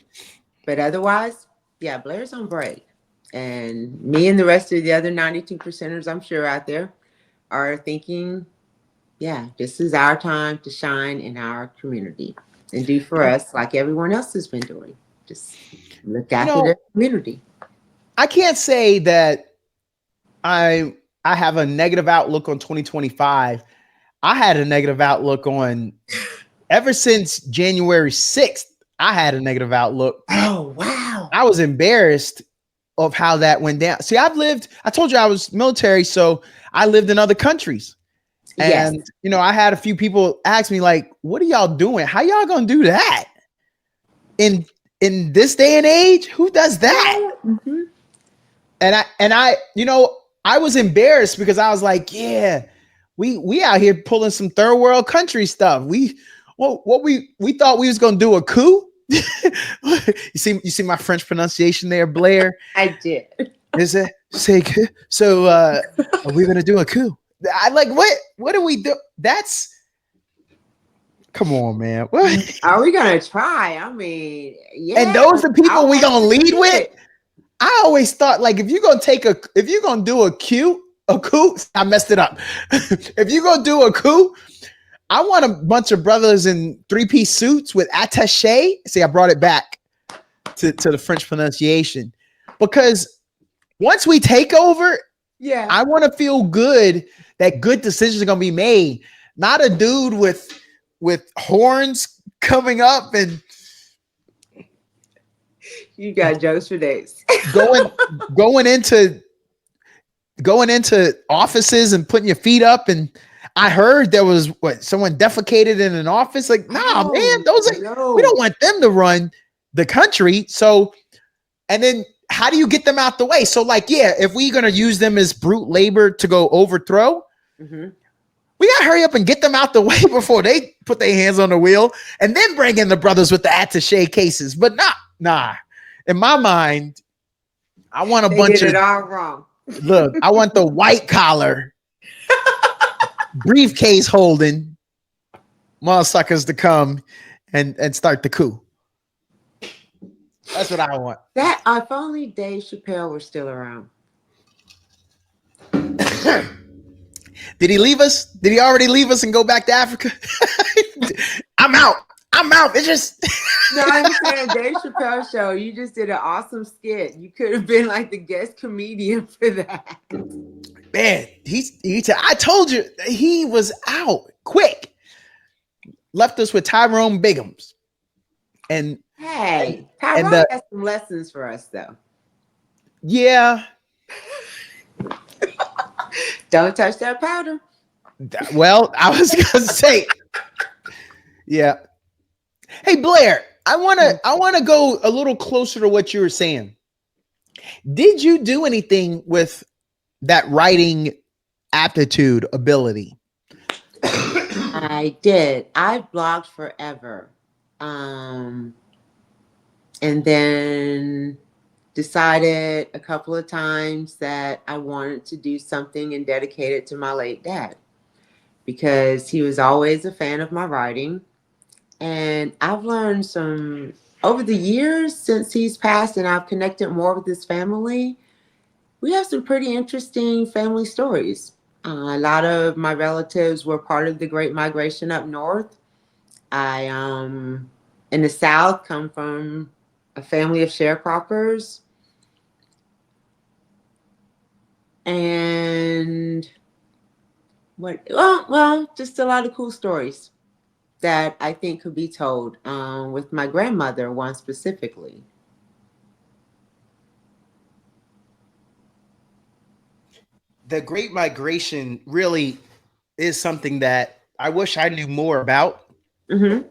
But otherwise, yeah, Blair's on break. And me and the rest of the other 92 percenters, I'm sure out there, are thinking, yeah, this is our time to shine in our community and do for us like everyone else has been doing. Just look You after know, their community. I can't say that I have a negative outlook on 2025. I had a negative outlook on ever since January 6th. I had a negative outlook. Oh, wow. I was embarrassed of how that went down. See, I told you I was military, so I lived in other countries. Yes. And I had a few people ask me, like, what are y'all doing? How y'all gonna do that? in this day and age, who does that? Mm-hmm. And I, I was embarrassed because I was like, yeah, we out here pulling some third world country stuff. We thought we was gonna do a coup. You see my French pronunciation there, Blair. I did. Is it say coup? So are we gonna do a coup? I like what do we do? That's come on, man. What? Are we gonna try? I mean, And yeah. those the I people we want gonna to lead see with? it. I always thought like if you're gonna do a coup, I messed it up. If you're gonna do a coup, I want a bunch of brothers in 3-piece suits with attaché. See, I brought it back to the French pronunciation because once we take over, Yeah. I want to feel good that good decisions are gonna be made. Not a dude with horns coming up and You got jokes for days. going going into going into offices and putting your feet up. And I heard there was someone defecated in an office. Like, nah, man, those are we no. don't want them to run the country. So, and then how do you get them out the way? So, like, yeah, if we're gonna use them as brute labor to go overthrow, Mm-hmm. we gotta hurry up and get them out the way before they put their hands on the wheel, and then bring in the brothers with the attaché cases. But nah. In my mind, I want a They bunch did of it all wrong. look. I want the white collar briefcase holding motherfuckers to come and start the coup. That's what I want. That if only Dave Chappelle were still around. Did he leave us? Did he already leave us and go back to Africa? I'm out. It's just No, I'm saying Dave Chappelle show. You just did an awesome skit. You could have been like the guest comedian for that. man. I told you he was out quick. Left us with Tyrone Biggums, and Hey, And Tyrone has some lessons for us, though. yeah. Don't touch that powder. Well, I was gonna say, yeah. Hey Blair, I wanna go a little closer to what you were saying. Did you do anything with that writing aptitude ability? I did. I've blogged forever. And then decided a couple of times that I wanted to do something and dedicate it to my late dad because he was always a fan of my writing. And I've learned some over the years since he's passed and I've connected more with his family. We have some pretty interesting family stories. A lot of my relatives were part of the Great Migration up north. I, in the South, come from a family of sharecroppers. And just a lot of cool stories that I think could be told with my grandmother, one specifically. The Great Migration really is something that I wish I knew more about Mm-hmm.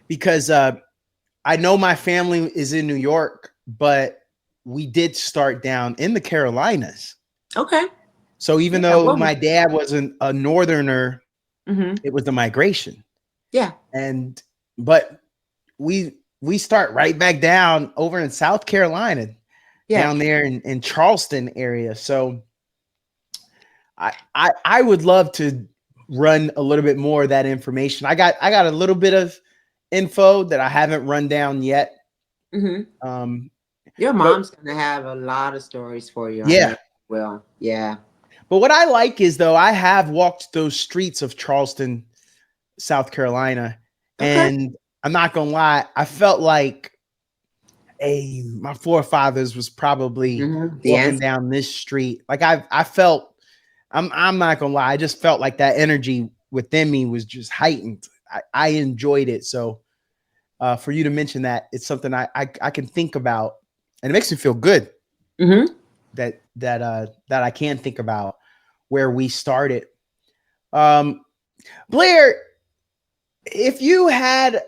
because I know my family is in New York, but we did start down in the Carolinas. Okay. So even Yeah, though well, my dad wasn't a northerner, mm-hmm. it was the migration. Yeah. But we start right back down over in South Carolina, Yeah. down there in Charleston area. So I would love to run a little bit more of that information. I got a little bit of info that I haven't run down yet. Mm-hmm. Your mom's gonna have a lot of stories for you. Yeah. Well, yeah. But what I like is though I have walked those streets of Charleston, South Carolina, and I'm not gonna lie, I felt like, hey, my forefathers was probably walking down this street. Like I felt, I'm not gonna lie, I just felt like that energy within me was just heightened. I enjoyed it. So for you to mention that, it's something I can think about, and it makes me feel good. Mm-hmm. That I can think about where we started. Blair, if you had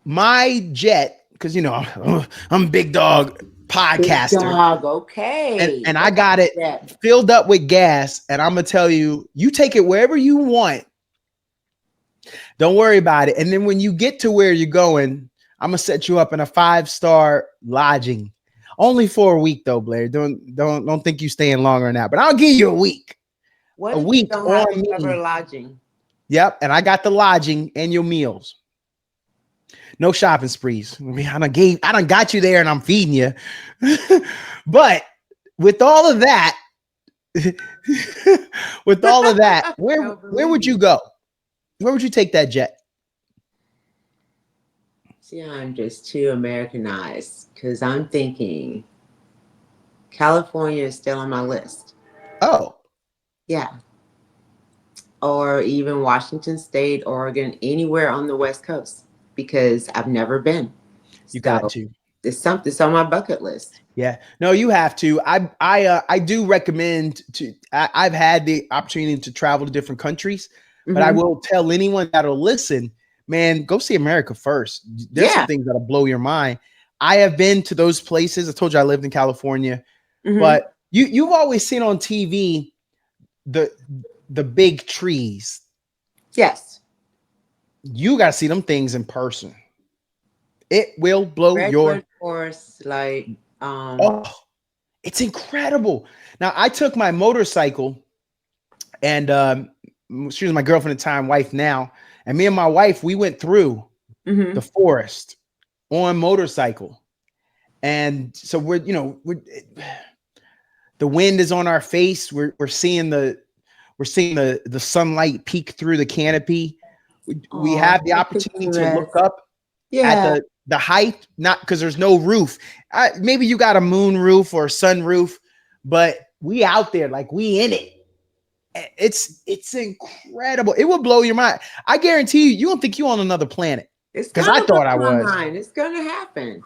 my jet, because I'm big dog Big podcaster, dog. and Okay. I got it That. filled up with gas, and I'm gonna tell you, you take it wherever you want. Don't worry about it. And then when you get to where you're going, I'm gonna set you up in a 5-star lodging. Only for a week though, Blair. Don't think you staying longer than that. But I'll give you a week. What A if you week don't have on to cover me. lodging? Yep. And I got the lodging and your meals. No shopping sprees. I mean, I done got you there and I'm feeding you. But with all of that, Don't where believe would you you. go? Where would you take that jet? See, I'm just too Americanized because I'm thinking California is still on my list. Oh, Yeah. Or even Washington State, Oregon, anywhere on the West Coast because I've never been. you got So to. it's something that's on my bucket list. Yeah, no, you have to. I do recommend to. I've had the opportunity to travel to different countries, but I Hmm. will tell anyone that'll listen, man, go see America first. There's some Yeah. things that'll blow your mind. I have been to those places. I told you I lived in California, Hmm. but you've always seen on TV the the big trees. Yes. You got to see them things in person. It will blow your. Redwood Forest, like, Oh, it's incredible. Now I took my motorcycle and she was my girlfriend at the time, wife now, and me and my wife, we went through hmm the forest on motorcycle, and so the wind is on our face. We're seeing the sunlight peek through the canopy. We oh, have the so opportunity to look picturesque. up at Yeah. the height, not because there's no roof. Maybe you got a moon roof or a sun roof, but we out there, like we in it. It's incredible. It will blow your mind. I guarantee you don't think you on another planet, It's because I gonna blow thought I my was. mind. It's gonna happen.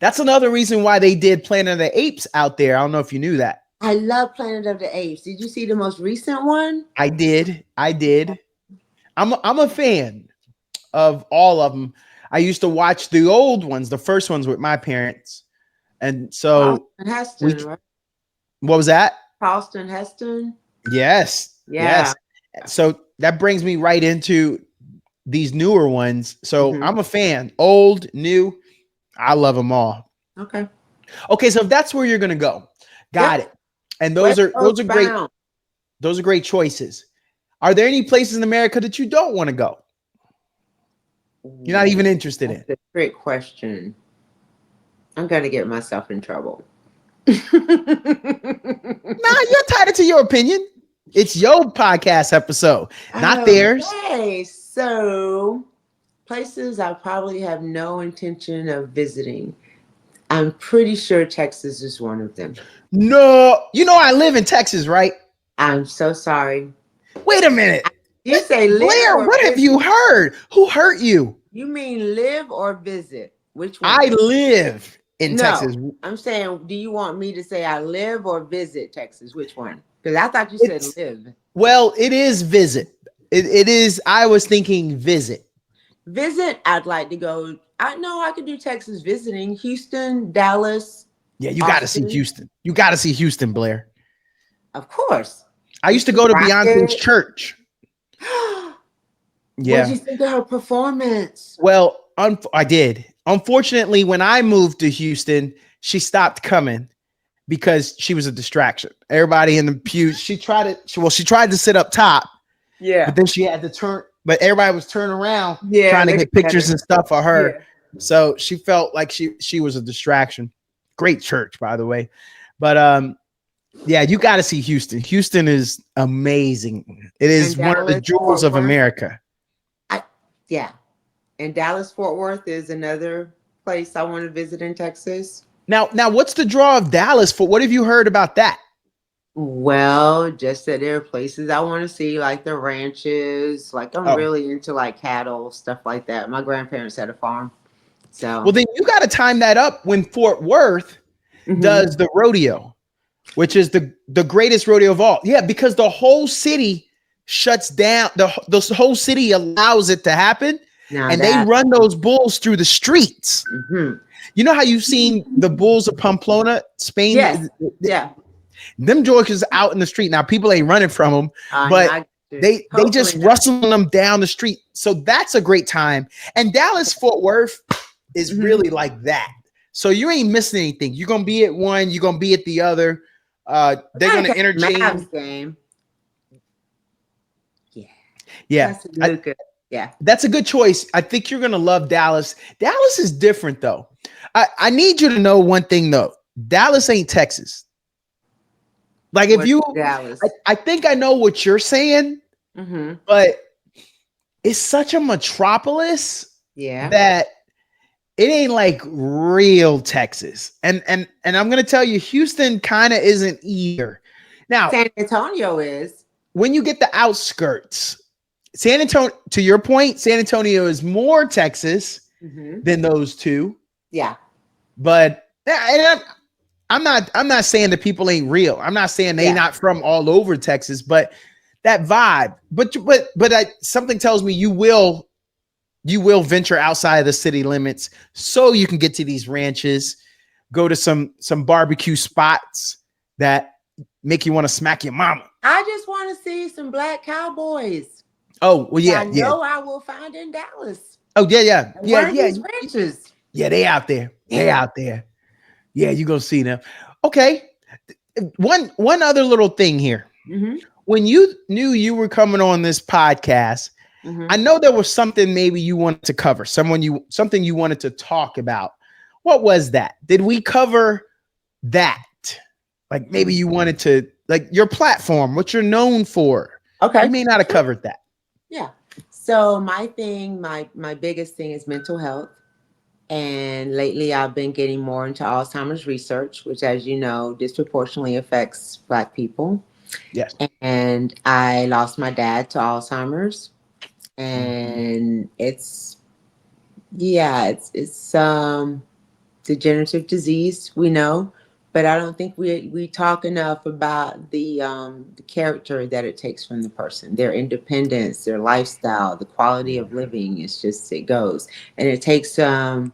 That's another reason why they did Planet of the Apes out there. I don't know if you knew that. I love Planet of the Apes. Did you see the most recent one? I did. I'm a fan of all of them. I used to watch the old ones, the first ones with my parents, and so Charleston we. Heston, right? What was that? Charleston Heston. Yes, Yeah. yes. So that brings me right into these newer ones. So Hmm. I'm a fan, old, new. I love them all. Okay. Okay, so if that's where you're gonna go, got Yep. it. And West those Coast are great. bound. Those are great choices. Are there any places in America that you don't want to go? You're not Ooh, even interested in? that's a great question. I'm gonna get myself in trouble. Nah, you're entitled to your opinion. It's your podcast episode, not theirs. Okay, so places I probably have no intention of visiting. I'm pretty sure Texas is one of them. No, I live in Texas, right? I'm so sorry. Wait a minute. You say live Blair, or what have you visit? heard? Who hurt you? You mean live or visit? Which I one? live in No, Texas. I'm saying, do you want me to say I live or visit Texas? Which one? Because I thought you said It's live. Well, it is visit. It is. I was thinking visit. Visit, I'd like to go. I know I could do Texas visiting. Houston, Dallas, Yeah, you got to see Austin. Houston. You got to see Houston, Blair. Of course. I used to go to Beyonce's Rocket. church. What did Yeah. you think of her performance? Well, I did. Unfortunately, when I moved to Houston, she stopped coming because she was a distraction. Everybody in the pews. She tried to sit up top, Yeah. but then she had to turn. But everybody was turning around Yeah. trying to Look get at pictures her. and stuff of her. Yeah. So she felt like she was a distraction. Great church, by the way. But yeah, you got to see Houston. Houston is amazing. It is And one of the Dallas, jewels Fort of Worth. America. Yeah. And Dallas, Fort Worth is another place I want to visit in Texas. Now, what's the draw of Dallas for? What have you heard about that? Well, just that there are places I want to see, like the ranches. Like I'm Oh, really into like cattle, stuff like that. My grandparents had a farm. well, So then you got to time that up when Fort Worth mhm. does the rodeo, which is the greatest rodeo of all. Yeah, because the whole city shuts down. The whole city allows it to happen. Now and they that, run those bulls through the streets. mhm. You know how you've seen the bulls of Pamplona, Yes, Spain? yeah. Them Georges out in the street. Now people ain't running from them, No, but I get you. they just Hopefully not. rustling them down the street. So that's a great time. And Dallas Fort Worth is Mhm. really like that. So you ain't missing anything. You're gonna be at one, you're gonna be at the other. They're Gotta gonna catch the interchange. Mavs game. Yeah, Yeah, that's really good. Yeah. that's a good choice. I think you're gonna love Dallas. Dallas is different though. I need you to know one thing though. Dallas ain't Texas. Like if What's you, Dallas? I think I know what you're saying, Mm-hmm. but it's such a metropolis Yeah. that it ain't like real Texas. And I'm gonna tell you, Houston kind of isn't either. Now, San Antonio is. when you get the outskirts, San Antonio, to your point, San Antonio is more Texas Mm-hmm. than those two. Yeah. But and I'm not saying that people ain't real. I'm not saying they Yeah. not from all over Texas, but that vibe. Something tells me you will venture outside of the city limits so you can get to these ranches, go to some barbecue spots that make you want to smack your mama. I just want to see some black cowboys. Oh, well, I yeah. know I will find in Dallas. Oh, yeah. And one of these ranches. Yeah, they out there. They Yeah. out there. Yeah, you gonna see them. Okay. One other little thing here. Mm-hmm. When you knew you were coming on this podcast, Mm-hmm. I know there was something maybe you wanted to cover, something you wanted to talk about. What was that? Did we cover that? Like maybe you wanted to, like your platform, what you're known for. Okay. You may not have covered that. Yeah. So my biggest thing is mental health. And lately I've been getting more into Alzheimer's research, which, as you know, disproportionately affects Black people. Yes. And I lost my dad to Alzheimer's. And it's degenerative disease, we know, but I don't think we talk enough about the character that it takes from the person, their independence, their lifestyle, the quality of living. It's just, it goes, and it takes the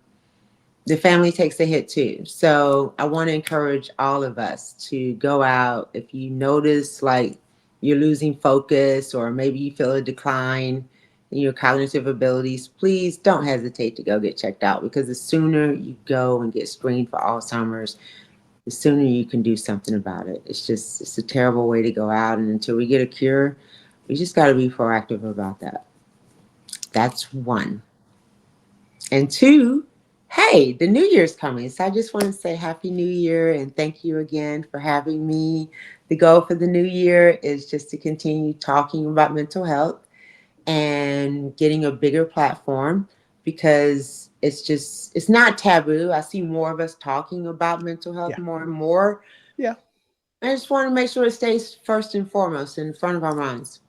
family takes a hit too. So I want to encourage all of us to go out. If you notice like you're losing focus, or maybe you feel a decline in your cognitive abilities, please don't hesitate to go get checked out, because the sooner you go and get screened for Alzheimer's, the sooner you can do something about it. It's a terrible way to go out. And until we get a cure, we just got to be proactive about that. That's one. And two, hey, the new year's coming. So I just want to say Happy New Year and thank you again for having me. The goal for the new year is just to continue talking about mental health and getting a bigger platform, because it's not taboo. I see more of us talking about mental health more and more. Yeah. I just want to make sure it stays first and foremost in front of our minds.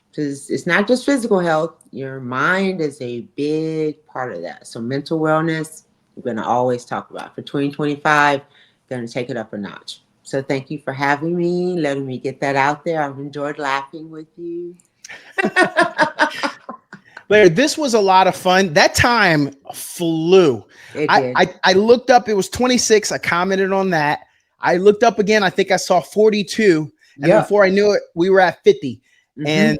Because it's not just physical health. Your mind is a big part of that. So mental wellness, we're going to always talk about. For 2025, going to take it up a notch. So thank you for having me, letting me get that out there. I've enjoyed laughing with you. Blair, this was a lot of fun. That time flew. It did. I looked up, it was 26. I commented on that. I looked up again. I think I saw 42. And before I knew it, we were at 50. And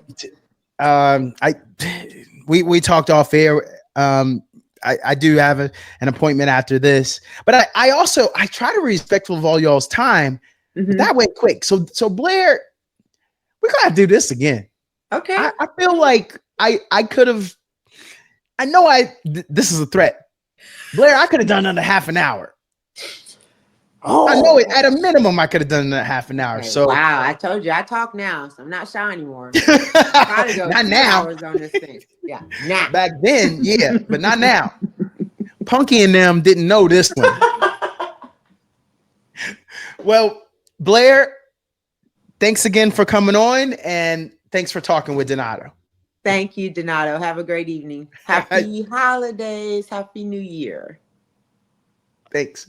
we talked off air. I do have an appointment after this, but I also try to be respectful of all y'all's time. But that went quick. So Blair, we're gonna have to do this again. Okay. I feel like I could have. I know this is a threat, Blair. I could have done under half an hour. Oh, I know it. At a minimum, I could have done it in half an hour. Okay, So wow, I told you I talk now, so I'm not shy anymore. Try to go not 2 now. hours on this thing. Yeah, now. Back then, yeah, but not now. Punky and them didn't know this one. Well, Blair, thanks again for coming on, and thanks for talking with Donato. Thank you, Donato. Have a great evening. Happy holidays. Happy New Year. Thanks.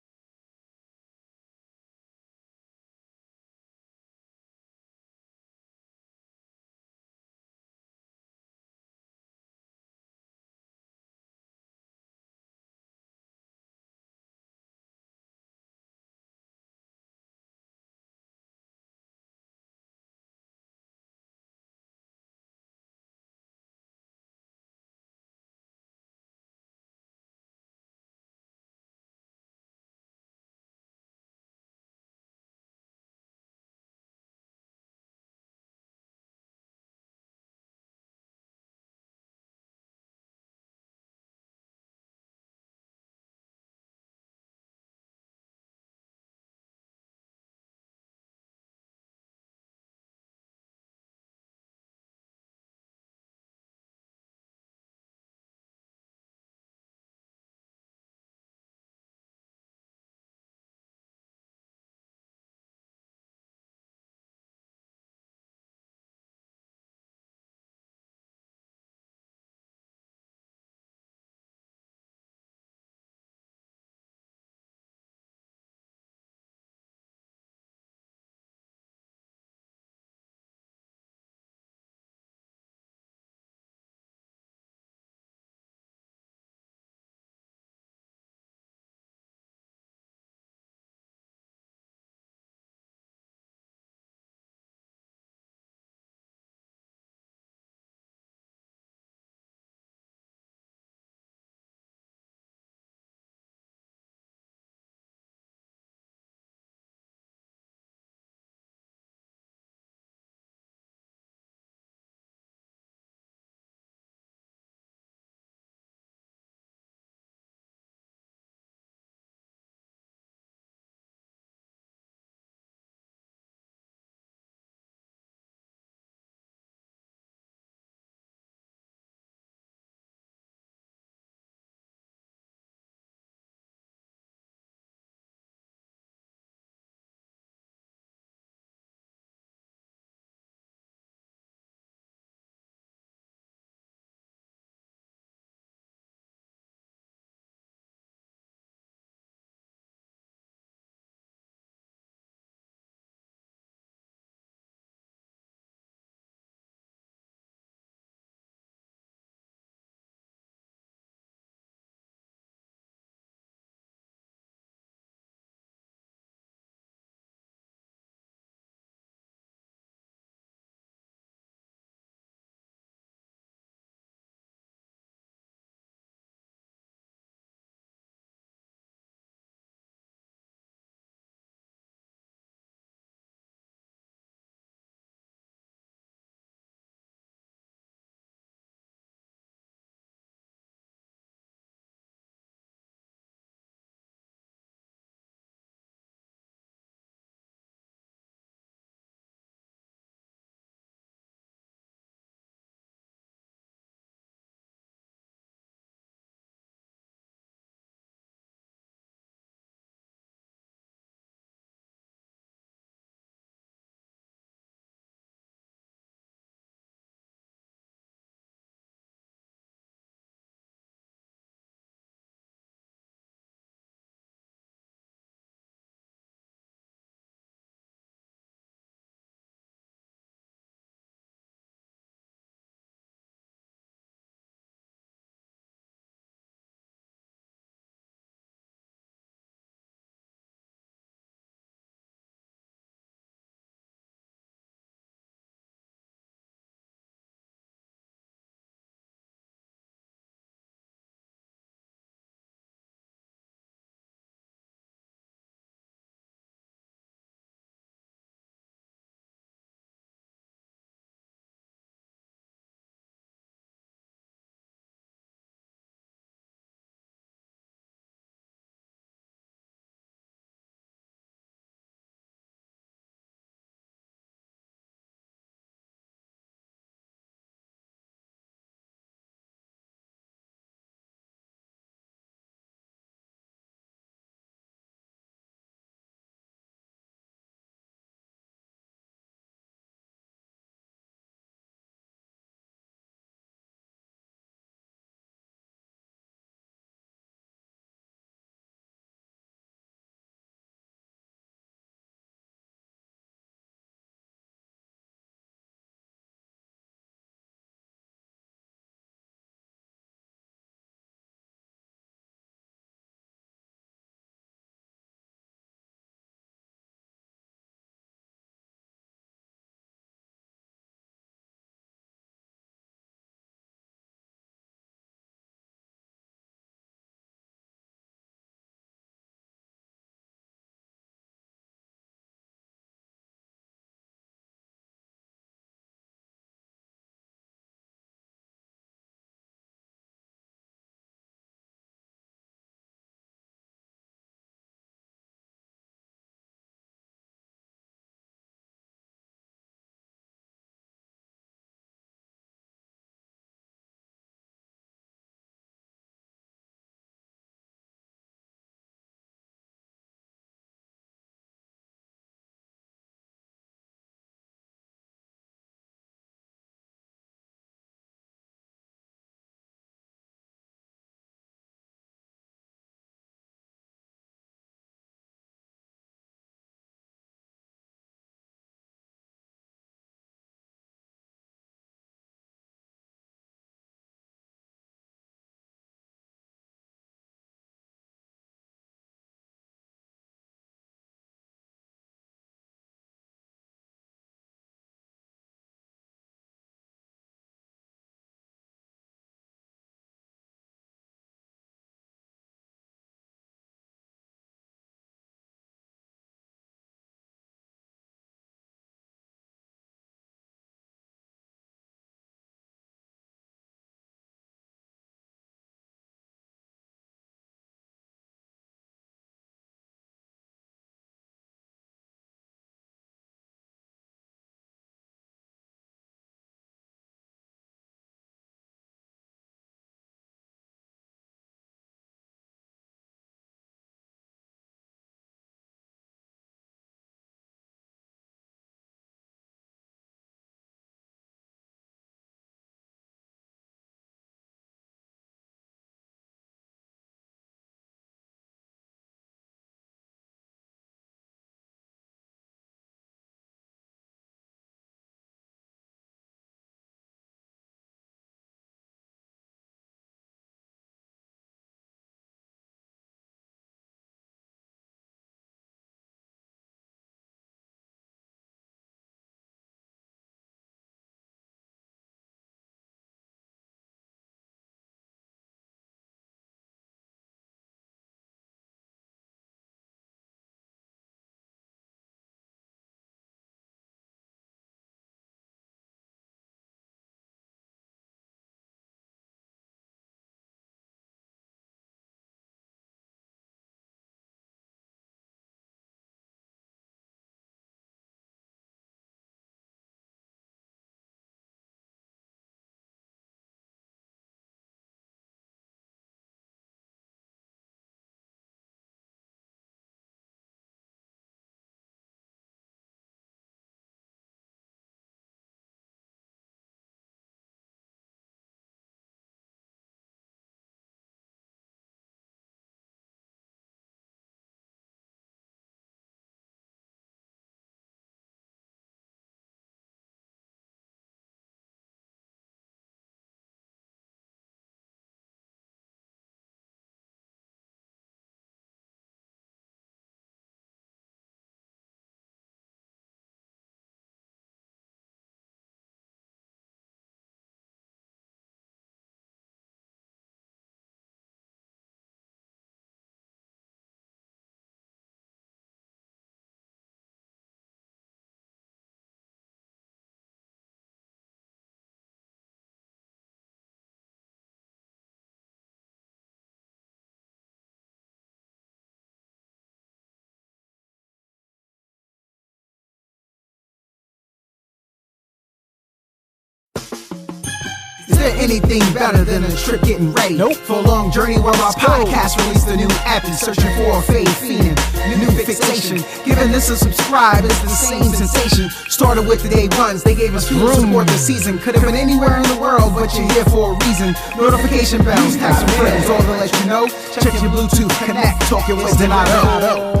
there anything better than a trip getting ready? Nope. For a long journey where our podcast released a new epi, searching for a fave fiending, new fixation. Giving this a subscribe is the same sensation. Started with the day ones, they gave us fuel to support the season. Could have been anywhere in the world, but you're here for a reason. Notification bells, text some friends, all to let you know. Check your Bluetooth, connect, talk your wisdom out.